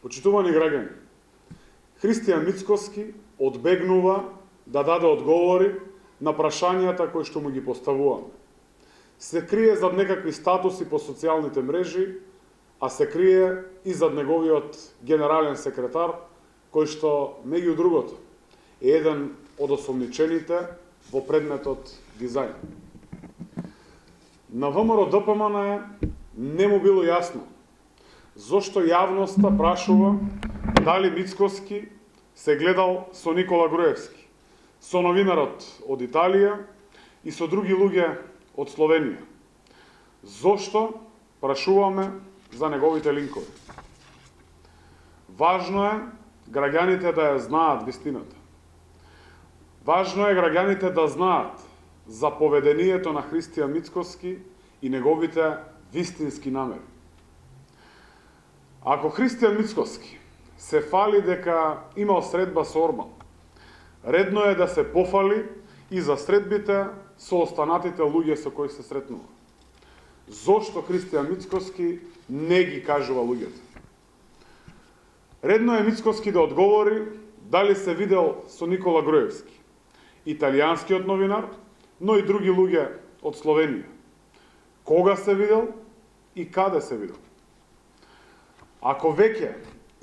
Почитувани граѓани, Христијан Мицкоски одбегнува да даде одговори на прашањата кои што му ги поставуваме. Се крие зад некакви статуси по социјалните мрежи, а се крие и зад неговиот генерален секретар, кој што, меѓу другото, е еден од осомничените во предметот дизајн. На ВМРО ДПМН не му било јасно зошто јавноста прашува дали Мицкоски се гледал со Никола Груевски, со новинарот од Италија и со други луѓе од Словенија. Зошто прашуваме за неговите линкови? Важно е граѓаните да ја знаат вистината. Важно е граѓаните да знаат за поведението на Христијан Мицкоски и неговите вистински намери. Ако Христијан Мицкоски се фали дека имал средба со Орбан, редно е да се пофали и за средбите со останатите луѓе со кои се сретнува. Зошто Христијан Мицкоски не ги кажува луѓето? Редно е Мицкоски да одговори дали се видел со Никола Груевски, италијанскиот новинар, но и други луѓе од Словенија. Кога се видел и каде се видел? Ако веќе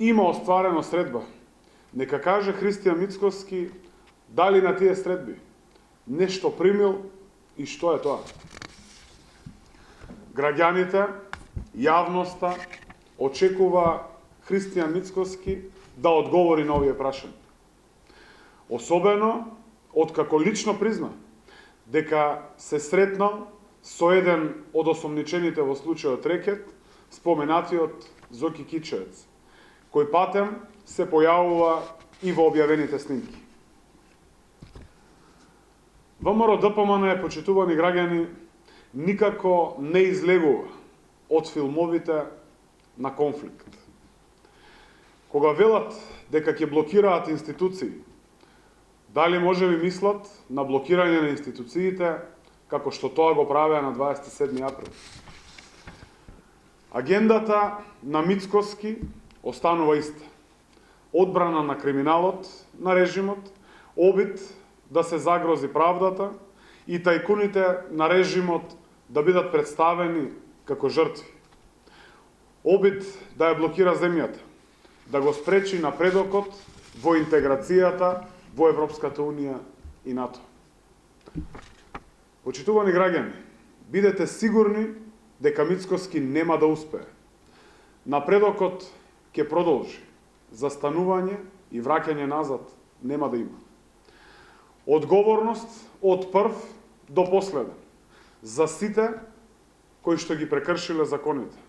има остварено средба, нека каже Христијан Мицкоски дали на тие средби нешто примил и што е тоа. Граѓаните, јавноста очекува Христијан Мицкоски да одговори на овие прашања. Особено откако лично призна дека се сретнал со еден од осомничените во случајот Рекет, споменатиот Зоки Кичевец, кој патем се појавува и во објавените снимки. ВМРО ДПМН, почитувани граѓани, никако не излегува од филмовите на конфликт. Кога велат дека ќе блокираат институции, дали може би мислат на блокирање на институциите како што тоа го правеа на 27 април? Агендата на Мицкоски останува иста. Одбрана на криминалот, на режимот, обид да се загрози правдата и тајкуните на режимот да бидат представени како жртви. Обид да ја блокира земјата, да го спречи напредокот во интеграцијата во Европската Унија и НАТО. Почитувани граѓани, бидете сигурни дека Мицкоски нема да успее. Напредокот ќе продолжи. Застанување и враќање назад нема да има. Одговорност од прв до последен за сите кои што ги прекршиле законите.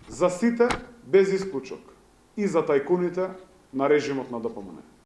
За сите без исклучок и за тајкуните на режимот на ДПМН.